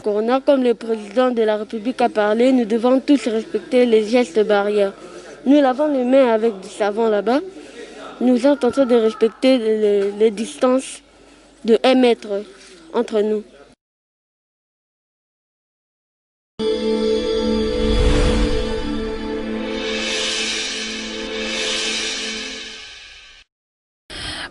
Corona, comme le président de la République a parlé, nous devons tous respecter les gestes barrières. Nous lavons les mains avec du savon là-bas. Nous sommes en train de respecter les distances de 1 mètre entre nous.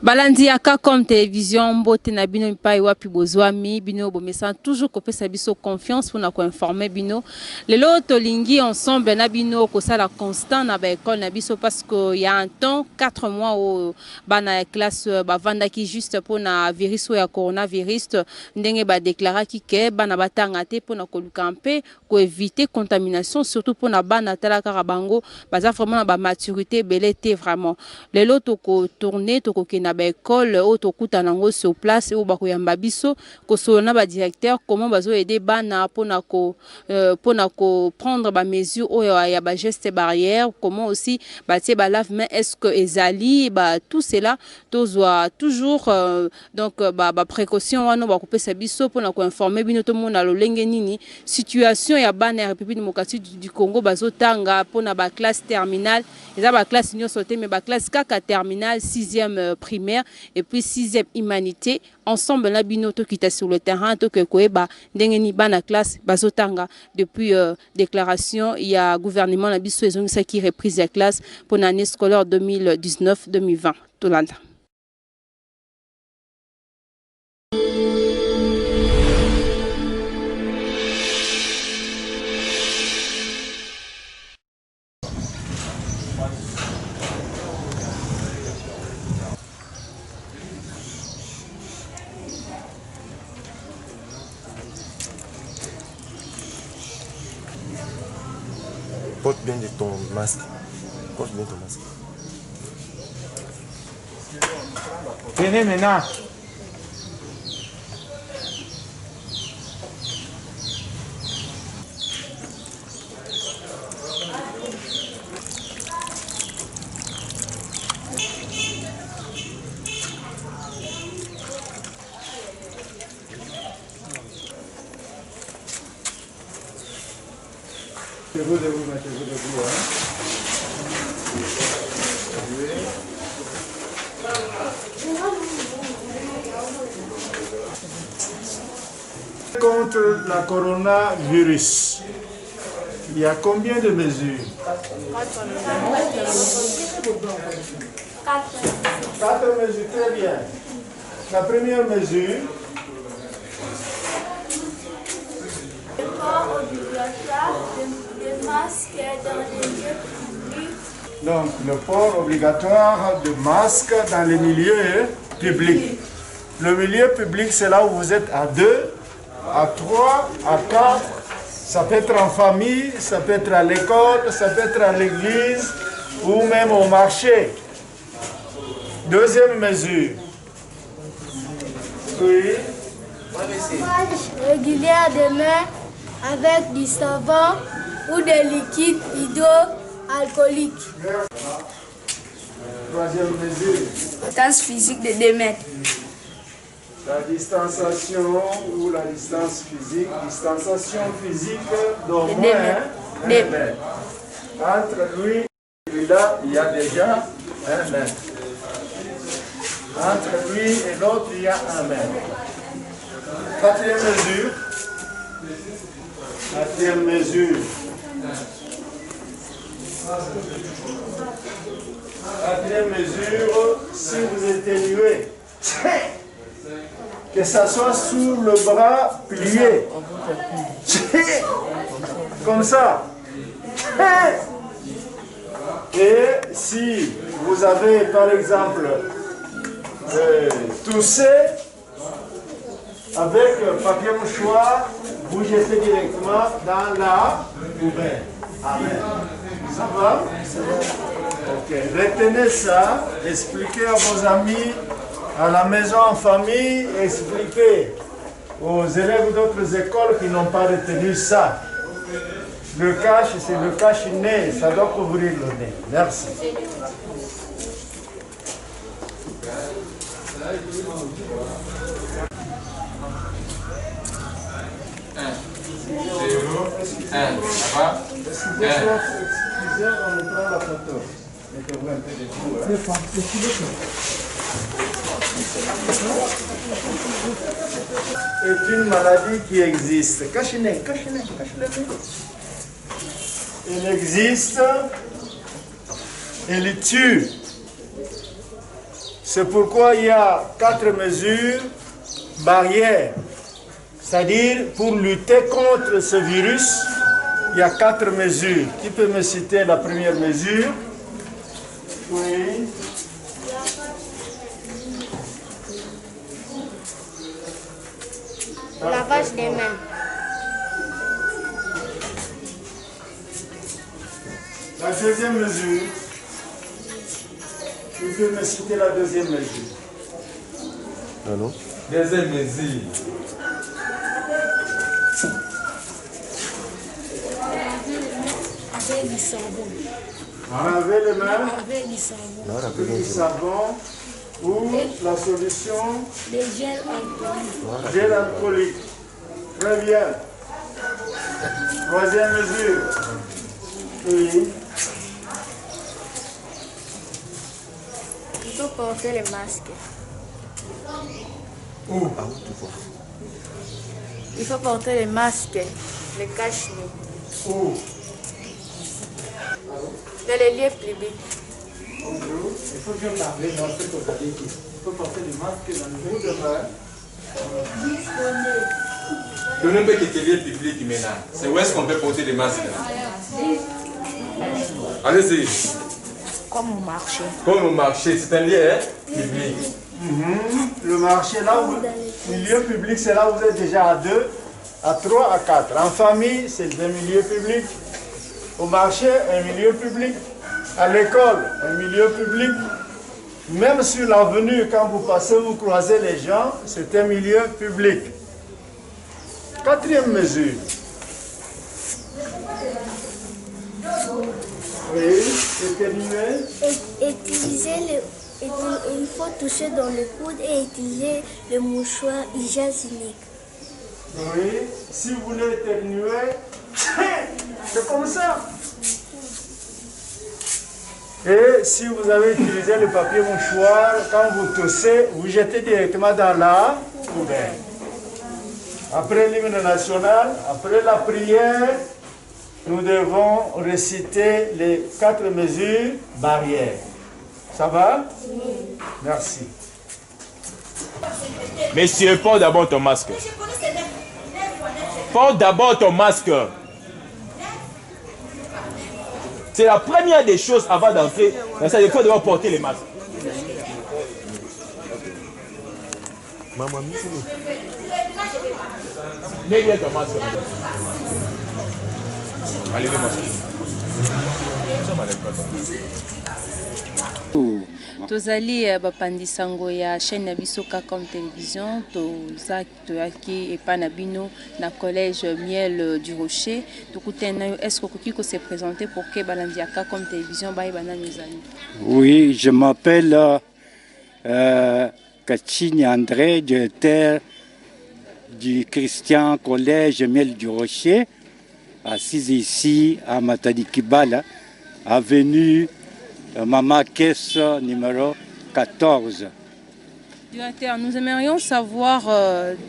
Balandi aka comme télévision mbote na bino mpai wapi bozwami bino bomesa toujours kopesa biso confiance pour na ko informer bino lelo tolingi ensemble na bino ko sala constant na ba école na biso parce que il y a un temps 4 mois au bana classe ba vandaki juste pour na virus ya coronavirus ndenge ba déclara ki ke bana batanga te pour na ko lukampe ko éviter contamination surtout pour na bana tala karabango baza vraiment na ba maturité belete vraiment lelo to ko tourner to ko na ba école autokuta nango sur place ou bakoyamba biso ko solona ba directeur comment bazo aider bana pona ko prendre ba mesures o ya ba gestes barrières comment aussi ba tie ba lave main est-ce que ezali ba tout cela tozwa toujours donc ba précaution wana ba kopesa biso pona ko informer bino to mona lolenge nini situation ya bana ya République démocratique du Congo bazo tanga pona ba classe terminale eza ba classe nyonso sauté mais ba classe kaka terminale 6e primaire et puis 6e humanité ensemble na bino to kita sur le terrain to ke koeba ndenge ni bana classe bazotanga depuis déclaration il y a gouvernement na biso ezongisa qui reprise la classe pour l'année scolaire 2019-2020 tolanda. Porte bien de ton masque. Porte bien ton masque. Venez maintenant. Vous de vous mettre debout, Contre la coronavirus, il y a combien de mesures? 4 mesures, très bien. La première mesure, le port obligatoire de masques dans les lieux publics. donc le port obligatoire de masques dans les milieux publics. Le milieu public, c'est là où vous êtes à 2, à 3, à 4. Ça peut être en famille, ça peut être à l'école, ça peut être à l'église ou même au marché. Deuxième mesure. Oui. Lavage régulier des mains avec du savon ou des liquides hydroalcooliques. Troisième mesure. Distance physique de 2 mètres. La distanciation ou la distance physique d'au moins 1 mètre. Entre lui et lui-là, il y a déjà 1 mètre. Entre lui et l'autre, il y a 1 mètre. Quatrième mesure. Quatrième mesure. Quatrième mesure, si vous éternuez, que ça soit sous le bras plié. Comme ça. Et si vous avez par exemple toussé, avec papier mouchoir, vous jetez directement dans la poubelle. Amen. Ça va? Ok. Retenez ça, expliquez à vos amis, à la maison, en famille, expliquez aux élèves d'autres écoles qui n'ont pas retenu ça. Le cache, c'est le cache-nez, ça doit couvrir le nez. Merci. Ça va? Est-ce que des fois, excusez, on me prend la photo. Mettez-vous un peu de vous. C'est une maladie qui existe. Cachez-les. Elle existe, elle tue. C'est pourquoi il y a 4 mesures barrières. C'est-à-dire, pour lutter contre ce virus, il y a 4 mesures. Qui peut me citer la première mesure? Oui. Lavage des mains. La deuxième mesure. Qui peut me citer la deuxième mesure? Allô? Deuxième mesure. Avec du savon. Laver les mains Avec du savon. avec du savon ou la solution Des gels alcooliques. gel alcoolique. Très bien. Troisième mesure. Oui. Il faut porter les masques. Où? Il faut porter les masques, les cache-nez. Où? Dans les lieux publics. Bonjour. Il faut bien parler dans ce que vous avez dit. Il faut porter le masque dans le bout de main. Donnez-nous un petit lieu public maintenant. C'est où est-ce qu'on peut porter des masques? Allez-y. Comme au marché. Comme au marché, c'est un lieu public. Le marché, là où, le milieu public, c'est là où vous êtes déjà à 2, à 3, à 4. En famille, c'est un milieu public. Au marché, un milieu public. À l'école, un milieu public. Même sur l'avenue, quand vous passez, vous croisez les gens, c'est un milieu public. Quatrième mesure. Oui, éternuer. Il faut toucher dans le coude et utiliser le mouchoir hygiénique. Oui, si vous voulez éternuer, c'est comme ça. Et si vous avez utilisé le papier mouchoir, quand vous toussez, vous jetez directement dans la poubelle. Après l'hymne national, après la prière, nous devons réciter les 4 mesures barrières. Ça va? Merci. Monsieur, porte d'abord ton masque. Porte d'abord ton masque. C'est la première des choses avant d'entrer. Il faut d'abord porter les masques. Maman, Mets bien ton masque. Allez, le masque. tozali bapandi sango ya chaîne na biso Kacom télévision toyaki epa na bino na collège Miel du Rocher tokutana yo est-ce que ko se présenter pour que balandi ya Kacom télévision bayeba nani ezali? Oui, je m'appelle Kachini André, directeur du Christian Collège Miel du Rocher, assis ici à Matadi Kibala, avenue Mama Caisse numéro 14. Directeur, nous aimerions savoir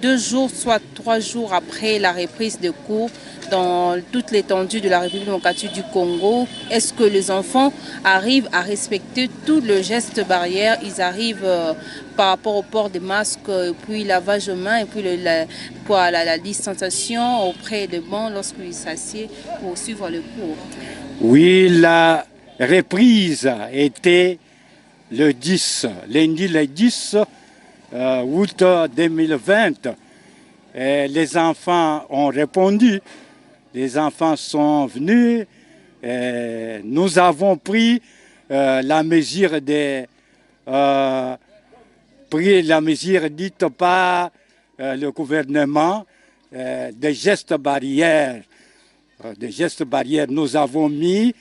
2 jours, soit 3 jours après la reprise de cours dans toute l'étendue de la République démocratique du Congo, est-ce que les enfants arrivent à respecter tout le geste barrière? Ils arrivent par rapport au port des masques, et puis lavage de main, et puis la distanciation auprès des bancs lorsqu'ils s'assiedent pour suivre le cours? Oui, la reprise était le 10, lundi le 10 août 2020. Et les enfants ont répondu, les enfants sont venus, et nous avons pris la mesure dite par le gouvernement des gestes barrières. Nous avons mis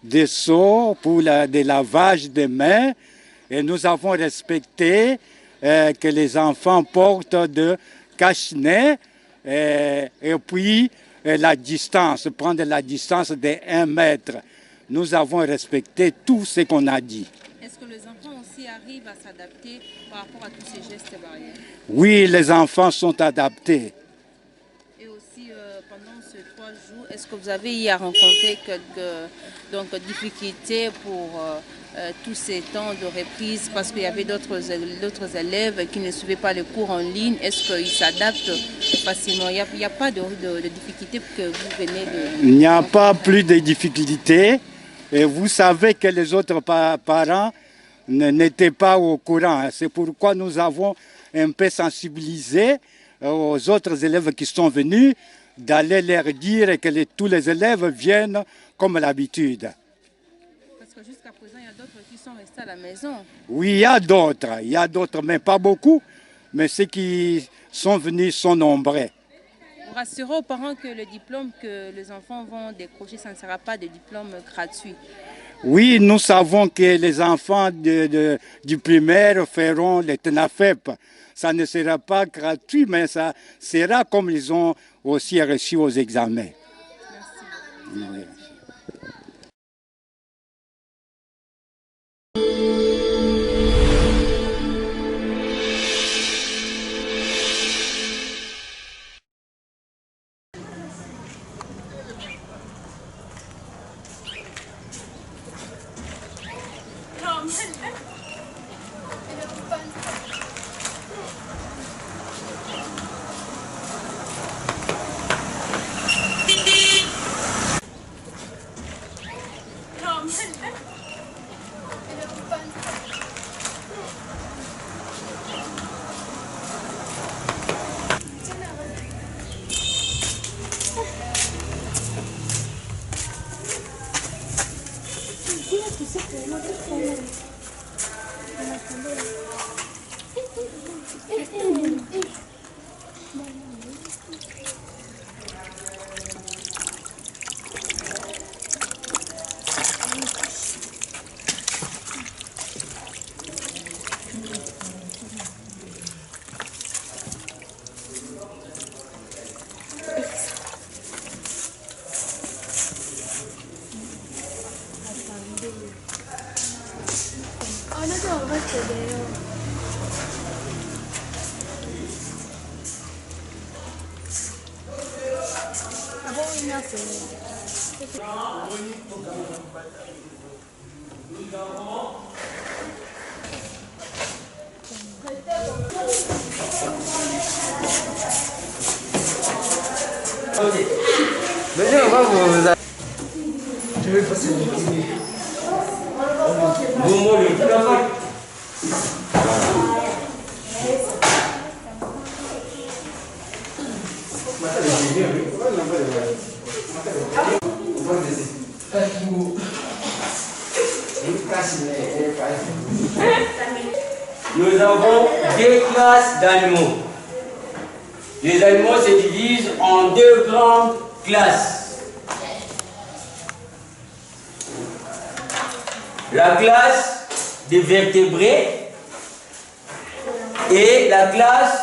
des seaux pour des lavages de mains et nous avons respecté que les enfants portent de cache-nez et puis la distance, prendre la distance de 1 mètre. Nous avons respecté tout ce qu'on a dit. Est-ce que les enfants aussi arrivent à s'adapter par rapport à tous ces gestes barrières? Oui, les enfants sont adaptés. Et aussi, pendant ces 3 jours, est-ce que vous avez eu à rencontrer quelques difficultés pour tous ces temps de reprise, parce qu'il y avait d'autres élèves qui ne suivaient pas les cours en ligne? Est-ce qu'ils s'adaptent facilement? Il n'y a pas de difficultés que vous venez de... Il n'y a pas plus de difficultés. Et vous savez que les autres parents n'étaient pas au courant. C'est pourquoi nous avons un peu sensibilisé aux autres élèves qui sont venus, d'aller leur dire que tous les élèves viennent comme l'habitude. Parce que jusqu'à présent, il y a d'autres qui sont restés à la maison. Oui, il y a d'autres, mais pas beaucoup. Mais ceux qui sont venus sont nombreux. Vous rassurez aux parents que le diplôme que les enfants vont décrocher, ça ne sera pas de diplôme gratuit. Oui, nous savons que les enfants du primaire feront les TENAFEP. Ça ne sera pas gratuit, mais ça sera comme ils ont aussi reçu aux examens. Merci. Oui. Tu veux passer le premier? Nous avons 2 classes d'animaux. Les animaux se divisent en 2 grandes classes. La classe des vertébrés et la classe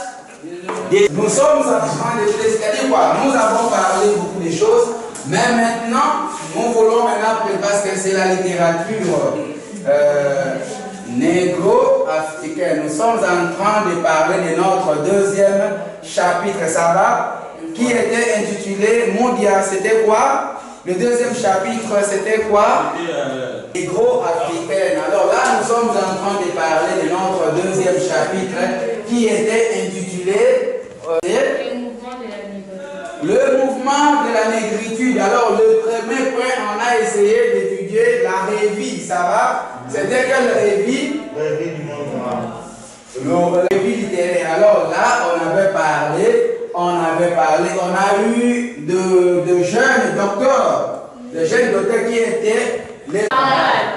des... Nous sommes en train de c'est-à-dire quoi? Nous avons parlé beaucoup de choses, mais maintenant, nous voulons parce que c'est la littérature négro-africaine. Nous sommes en train de parler de notre 2e chapitre, ça va, qui était intitulé Mondial. C'était quoi? Le 2e chapitre, c'était quoi? Négro-africaine. Alors là, nous sommes en train de parler de notre 2e chapitre qui était intitulé le mouvement de la négritude. Alors, le premier point, on a essayé d'étudier la revue, ça va? C'était quelle revue? Revue du monde noir. Le revue littéraire. Alors là, on a eu de jeunes docteurs, qui étaient les...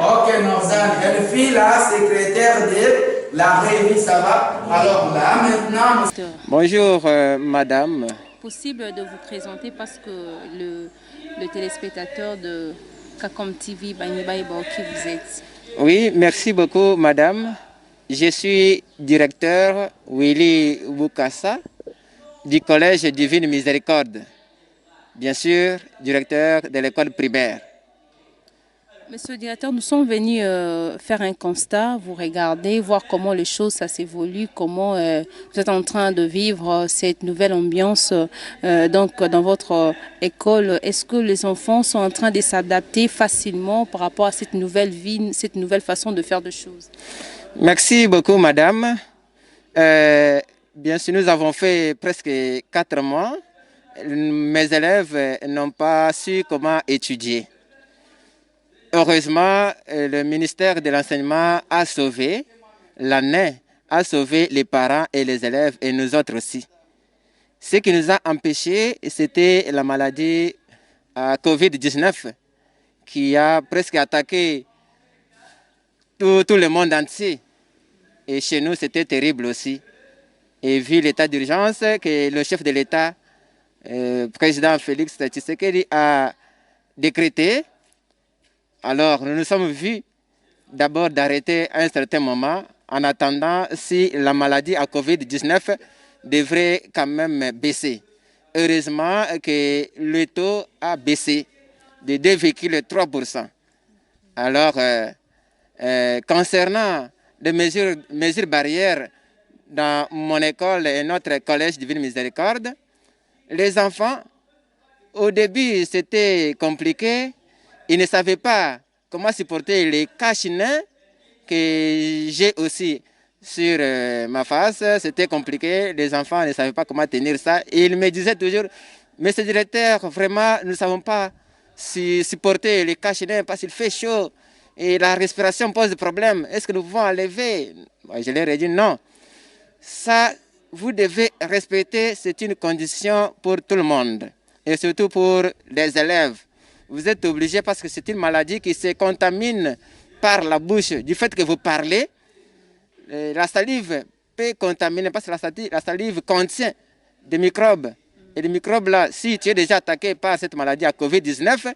Ok, Norzane, elle fille la secrétaire de la revue, ça va? Alors là, maintenant... Bonjour, madame. Possible de vous présenter parce que le téléspectateur de Kakom TV, qui vous êtes? Oui, merci beaucoup, madame. Je suis directeur Willy Bukassa du Collège Divine Miséricorde. bien sûr, directeur de l'école primaire. Monsieur le directeur, nous sommes venus faire un constat, vous regardez, voir comment les choses ça s'évolue, comment vous êtes en train de vivre cette nouvelle ambiance donc dans votre école. Est-ce que les enfants sont en train de s'adapter facilement par rapport à cette nouvelle vie, cette nouvelle façon de faire des choses? Merci beaucoup, madame. Bien sûr, nous avons fait presque 4 mois. Mes élèves n'ont pas su comment étudier. Heureusement, le ministère de l'Enseignement a sauvé l'année, a sauvé les parents et les élèves et nous autres aussi. Ce qui nous a empêchés, c'était la maladie Covid-19 qui a presque attaqué tout le monde entier. Et chez nous, c'était terrible aussi. Et vu l'état d'urgence que le chef de l'État, président Félix Tshisekedi, a décrété, alors nous nous sommes vus d'abord d'arrêter à un certain moment en attendant si la maladie à Covid-19 devrait quand même baisser. Heureusement que le taux a baissé de 2,3%. Alors, concernant les mesures barrières dans mon école et notre collège Divine Miséricorde, les enfants, au début, c'était compliqué. Ils ne savaient pas comment supporter les cache-nez que j'ai aussi sur ma face. C'était compliqué. Les enfants ne savaient pas comment tenir ça. Et ils me disaient toujours, monsieur le directeur, vraiment, nous ne savons pas supporter les cache-nez parce qu'il fait chaud et la respiration pose problème. Est-ce que nous pouvons enlever? Je leur ai dit non. Ça, vous devez respecter, c'est une condition pour tout le monde et surtout pour les élèves. Vous êtes obligés parce que c'est une maladie qui se contamine par la bouche. Du fait que vous parlez, la salive peut contaminer parce que la salive contient des microbes. Et les microbes-là, si tu es déjà attaqué par cette maladie à Covid-19,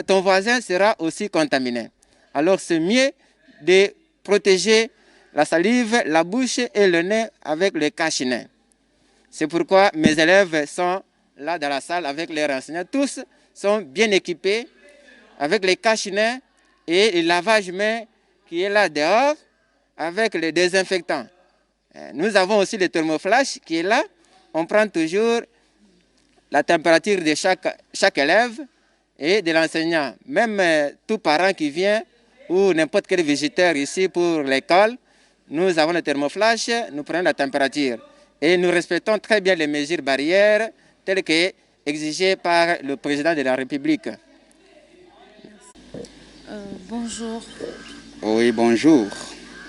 ton voisin sera aussi contaminé. Alors c'est mieux de protéger la salive, la bouche et le nez avec le cache-nez. C'est pourquoi mes élèves sont là dans la salle avec les enseignants. Tous sont bien équipés avec les cache-nez et le lavage-main qui est là dehors avec les désinfectants. Nous avons aussi le thermoflash qui est là. On prend toujours la température de chaque élève et de l'enseignant. Même tout parent qui vient ou n'importe quel visiteur ici pour l'école, nous avons le thermoflash, nous prenons la température. Et nous respectons très bien les mesures barrières telles que exigées par le président de la République. Bonjour. Oui, bonjour.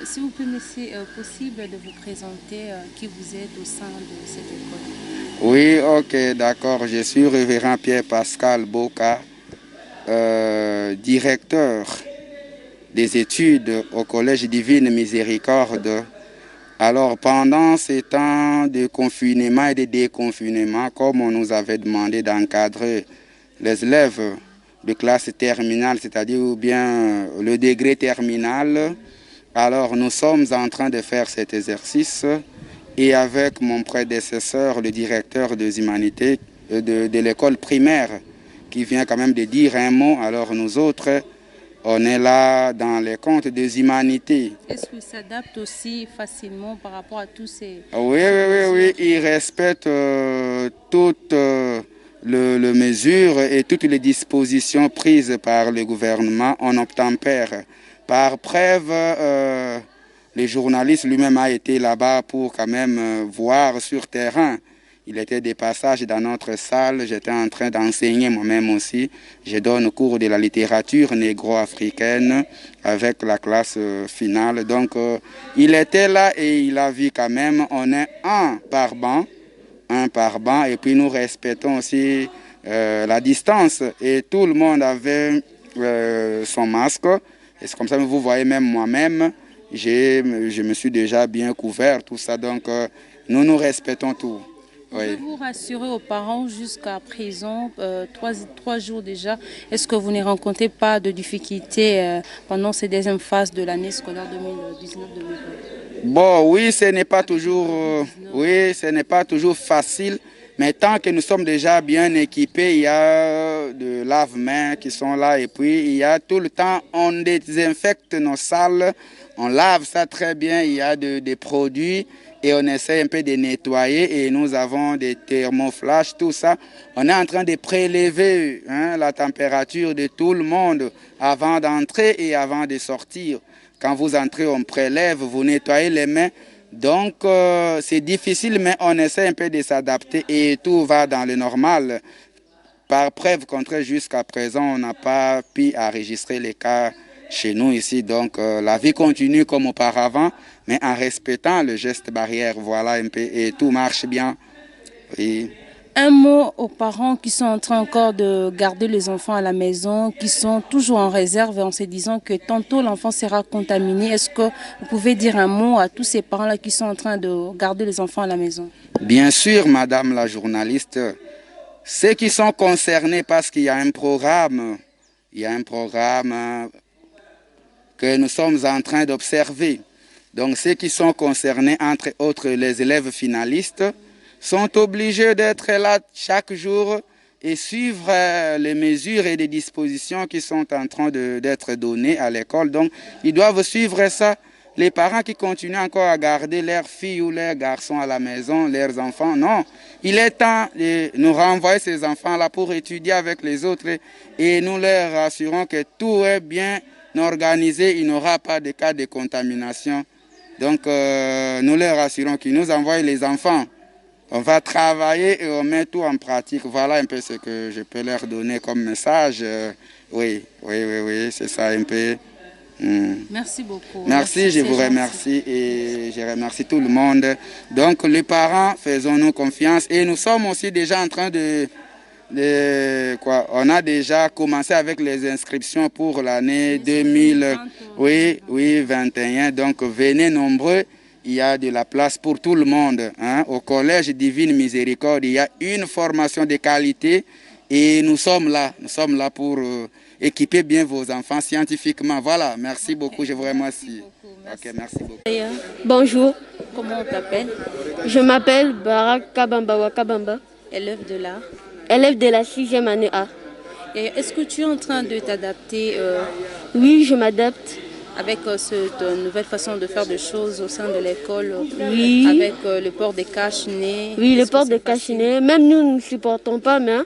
S'il vous plaît, c'est possible de vous présenter qui vous êtes au sein de cette école? Oui, ok, d'accord. Je suis révérend Pierre-Pascal Boka, directeur des études au Collège Divine Miséricorde. Alors, pendant ces temps de confinement et de déconfinement, comme on nous avait demandé d'encadrer les élèves de classe terminale, c'est-à-dire ou bien le degré terminal, alors nous sommes en train de faire cet exercice et avec mon prédécesseur, le directeur des humanités de l'école primaire, qui vient quand même de dire un mot, alors nous autres, on est là dans les comptes des humanités. Est-ce qu'il s'adapte aussi facilement par rapport à tous ces... Oui. Il respecte toutes les mesures et toutes les dispositions prises par le gouvernement en obtempère. Par preuve, le journaliste lui-même a été là-bas pour quand même voir sur terrain. Il était de passage dans notre salle, j'étais en train d'enseigner moi-même aussi. Je donne cours de la littérature négro-africaine avec la classe finale. Donc il était là et il a vu quand même, on est un par banc, et puis nous respectons aussi la distance. Et tout le monde avait son masque. Et c'est comme ça que vous voyez même moi-même, je me suis déjà bien couvert, tout ça. Donc nous nous respectons tout. Pouvez-vous rassurer aux parents jusqu'à présent, 3 jours déjà, est-ce que vous ne rencontrez pas de difficultés pendant ces deuxièmes phases de l'année scolaire 2019-2020? Bon, oui, ce n'est pas toujours facile, Mais tant que nous sommes déjà bien équipés, il y a de lave-mains qui sont là et puis il y a tout le temps, on désinfecte nos salles, on lave ça très bien, il y a des produits et on essaie un peu de nettoyer et nous avons des thermoflash, tout ça. On est en train de prélever la température de tout le monde avant d'entrer et avant de sortir. Quand vous entrez, on prélève, vous nettoyez les mains. Donc, c'est difficile, mais on essaie un peu de s'adapter et tout va dans le normal. Par preuve contraire, jusqu'à présent, on n'a pas pu enregistrer les cas chez nous ici. Donc, la vie continue comme auparavant, mais en respectant le geste barrière. Voilà un peu, et tout marche bien. Oui. Un mot aux parents qui sont en train encore de garder les enfants à la maison, qui sont toujours en réserve en se disant que tantôt l'enfant sera contaminé. Est-ce que vous pouvez dire un mot à tous ces parents-là qui sont en train de garder les enfants à la maison? Bien sûr, madame la journaliste. Ceux qui sont concernés parce qu'il y a un programme, que nous sommes en train d'observer. Donc ceux qui sont concernés, entre autres les élèves finalistes, sont obligés d'être là chaque jour et suivre les mesures et les dispositions qui sont en train d'être données à l'école. Donc, ils doivent suivre ça. Les parents qui continuent encore à garder leurs filles ou leurs garçons à la maison, leurs enfants, non. Il est temps de nous renvoyer ces enfants-là pour étudier avec les autres et nous leur assurons que tout est bien organisé, il n'y aura pas de cas de contamination. Donc, nous leur assurons qu'ils nous envoient les enfants. On va travailler et on met tout en pratique. Voilà un peu ce que je peux leur donner comme message. Oui, c'est ça un peu. Merci beaucoup. Merci, je vous remercie et je remercie tout le monde. Donc les parents, faisons-nous confiance et nous sommes aussi déjà en train on a déjà commencé avec les inscriptions pour l'année 2021. Donc venez nombreux. Il y a de la place pour tout le monde. Au Collège Divine Miséricorde, il y a une formation de qualité et nous sommes là pour équiper bien vos enfants scientifiquement. Voilà, merci beaucoup, je vous remercie. Ok, merci beaucoup. Bonjour. Comment on t'appelle? Je m'appelle Barak Kabamba Wakabamba. Élève de l'art. Élève de la 6e année A. Est-ce que tu es en train de t'adapter? Oui, je m'adapte. Avec cette nouvelle façon de faire des choses au sein de l'école, oui. Avec le port des cache-nez. Oui, le port des cache-nez. Même nous ne supportons pas, mais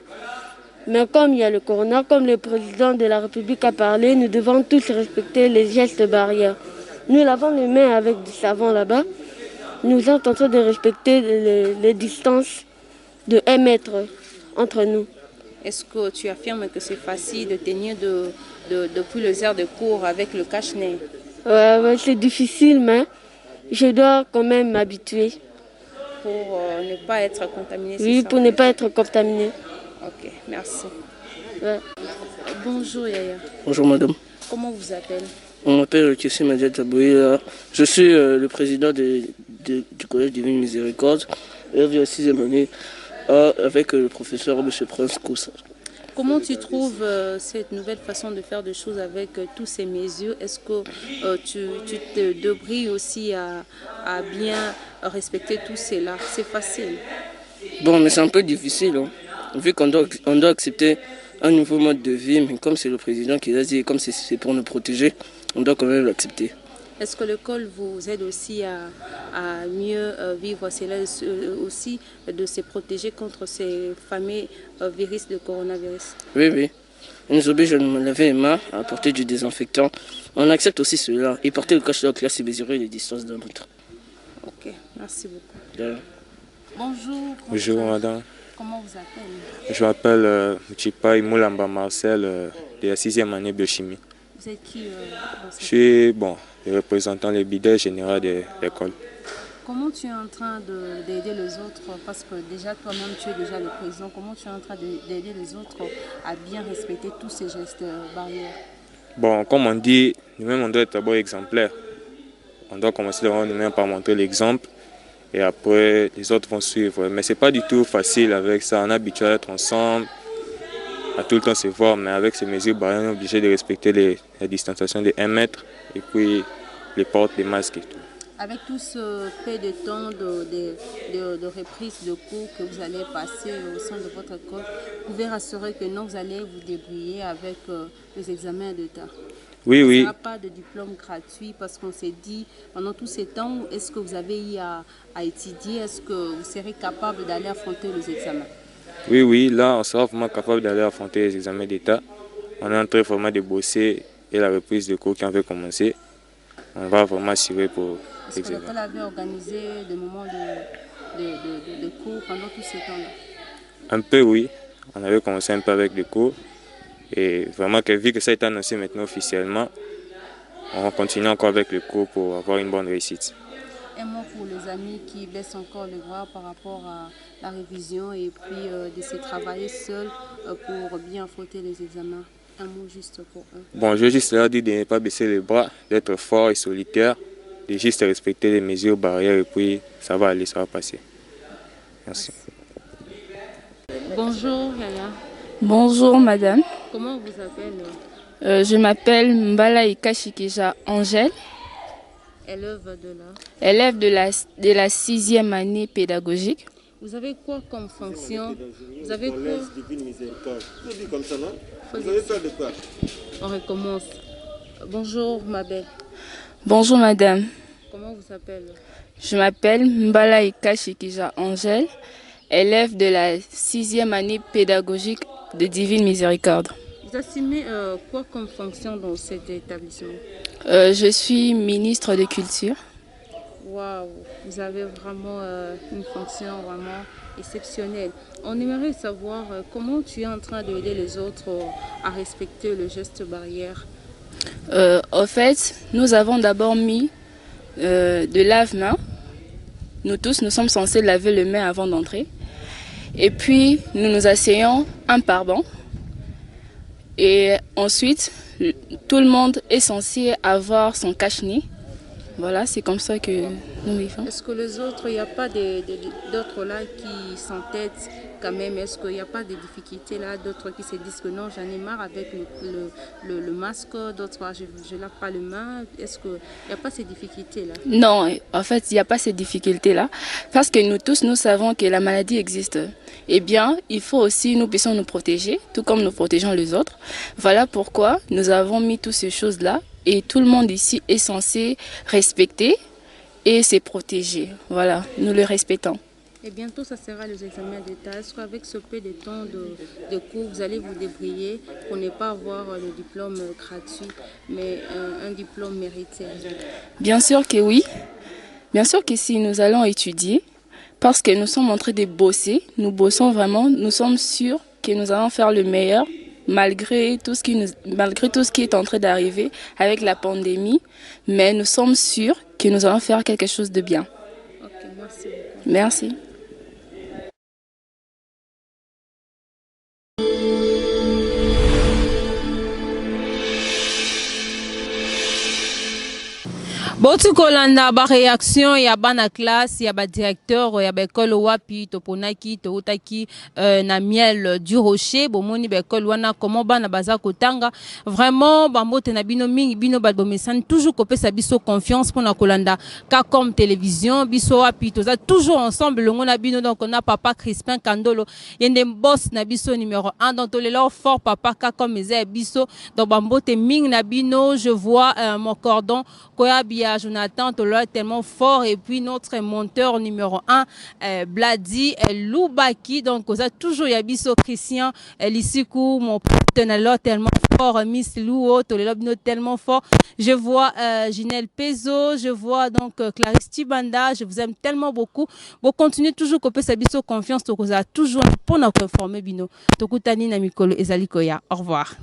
comme il y a le corona, comme le président de la République a parlé, nous devons tous respecter les gestes barrières. Nous lavons les mains avec du savon là-bas. Nous sommes en train de respecter les distances de 1 mètre entre nous. Est-ce que tu affirmes que c'est facile de tenir depuis les heures de cours avec le cache-nez? Ouais, c'est difficile, mais je dois quand même m'habituer. Pour ne pas être contaminé? Oui, pour ne pas être contaminé. Ok, merci. Ouais. Bonjour Yaya. Bonjour madame. Comment vous appelez? On m'appelle Kessi Madia Taboué. Je suis le président du Collège Divine Miséricorde. Et je viens 6e année avec le professeur M. Prince Koussa. Comment tu trouves cette nouvelle façon de faire des choses avec tous ces mesures? Est-ce que tu te débrouilles aussi à bien respecter tout cela? C'est facile? Bon, mais c'est un peu difficile, vu qu'on doit accepter un nouveau mode de vie, mais comme c'est le président qui l'a dit, comme c'est pour nous protéger, on doit quand même l'accepter. Est-ce que l'école vous aide aussi à mieux vivre cela, aussi de se protéger contre ces fameux virus de coronavirus? Oui. On nous oblige à nous laver les mains, à apporter du désinfectant. On accepte aussi cela et porter le cache de la classe et mesurer les distances d'un autre. Ok, merci beaucoup. Bonjour. Bonjour madame. Comment vous appelez? Je m'appelle Mchipai Moulamba Marcel de la 6e année biochimie. Vous êtes qui Je suis le représentant le bidet général de l'école. Comment tu es en train d'aider les autres? Parce que déjà toi-même tu es déjà le président. Comment tu es en train d'aider les autres à bien respecter tous ces gestes barrières? Bon, comme on dit, nous-mêmes on doit être d'abord exemplaires. On doit commencer nous-mêmes par montrer l'exemple et après les autres vont suivre. Mais ce n'est pas du tout facile avec ça. On est habitué à être ensemble, à tout le temps se voir, mais avec ces mesures barrières, on est obligé de respecter la distanciation de 1 mètre et puis les portes des masques et tout. Avec tout ce peu de temps de reprise de cours que vous allez passer au sein de votre école, vous pouvez rassurer que non, vous allez vous débrouiller avec les examens d'État. Oui, oui. Il n'y aura pas de diplôme gratuit parce qu'on s'est dit, pendant tous ces temps, est-ce que vous avez eu à étudier? Est-ce que vous serez capable d'aller affronter les examens? Oui, oui, là, on sera vraiment capable d'aller affronter les examens d'État. On est en train vraiment de bosser et la reprise de cours qui en fait commencer. On va vraiment assurer pour l'examen. Est-ce que l'école avait organisé des moments de cours pendant tous ces temps-là? Un peu, oui. On avait commencé un peu avec des cours. Et vraiment, vu que ça a été annoncé maintenant officiellement, on va continuer encore avec le cours pour avoir une bonne réussite. Un mot pour les amis qui baissent encore les bras par rapport à la révision et puis de se travailler seul pour bien affronter les examens. Un mot juste pour eux. Bon, je veux juste leur dire de ne pas baisser les bras, d'être fort et solitaire, de juste respecter les mesures barrières et puis ça va aller, ça va passer. Merci. Bonjour Yaya. Bonjour madame. Comment vous appelez? Je m'appelle Mbala Ikashikija Angèle. Élève de la 6e année pédagogique. Vous avez quoi comme fonction? Vous avez quoi? Comme ça, non? Vous avez peur de quoi? On recommence. Bonjour ma belle. Bonjour madame. Comment vous appelez? Je m'appelle Mbala Ikashikija Angèle, élève de la 6e année pédagogique de Divine Miséricorde. Vous assumez quoi comme fonction dans cet établissement? Je suis ministre de Culture. Waouh, vous avez vraiment une fonction vraiment exceptionnelle. On aimerait savoir comment tu es en train d'aider les autres à respecter le geste barrière. En fait, nous avons d'abord mis de lave-main. Nous tous, nous sommes censés laver les mains avant d'entrer. Et puis, nous nous asseyons un par banc. Et ensuite, tout le monde est censé avoir son cache-nez. Voilà, c'est comme ça que nous vivons. Est-ce que les autres, il n'y a pas d'autres là qui s'entêtent quand même? Est-ce qu'il n'y a pas de difficultés là? D'autres qui se disent que non, j'en ai marre avec le masque. D'autres, je ne lave pas les mains. Est-ce qu'il n'y a pas ces difficultés là? Non, en fait, il n'y a pas ces difficultés là. Parce que nous tous, nous savons que la maladie existe. Eh bien, il faut aussi, nous puissions nous protéger, tout comme nous protégeons les autres. Voilà pourquoi nous avons mis toutes ces choses là. Et tout le monde ici est censé respecter et se protéger. Voilà, nous le respectons. Et bientôt, ça sera les examens d'État. Est-ce qu'avec ce peu de temps de cours, vous allez vous débrouiller pour ne pas avoir le diplôme gratuit, mais un diplôme mérité? Bien sûr que oui. Bien sûr que si nous allons étudier, parce que nous sommes en train de bosser, nous bossons vraiment, nous sommes sûrs que nous allons faire le meilleur. Malgré tout ce qui est en train d'arriver avec la pandémie, mais nous sommes sûrs que nous allons faire quelque chose de bien. Ok, merci beaucoup. Merci. Botu kolanda ba réaction ya bana classe ya ba directeur ya ba école wapi toponaki toutaki na miel du rocher bomoni ba école wana comment bana baza kotanga vraiment bambote na bino mingi bino ba bomesani toujours kopesa biso confiance pour na kolanda ka comme télévision biso wapi toza toujours ensemble longo na bino donc on a papa Crispin Kandolo yende boss na biso numéro 1 donc tolelo fort papa ka comme ezé biso donc bambote mingi na bino je vois mon cordon koyabia Jonathan Tolo tellement fort et puis notre monteur numéro 1 Bladi Loubaki donc on a toujours Yabiso Christian Lisikou mon partenaire tellement fort Miss Lou Tolo tellement fort je vois Ginelle Pezo je vois donc Clarisse Tibanda je vous aime tellement beaucoup vous continuez toujours couper sa biso confiance to toujours pour nous informer bino tokutani na mikolo ezali koya au revoir.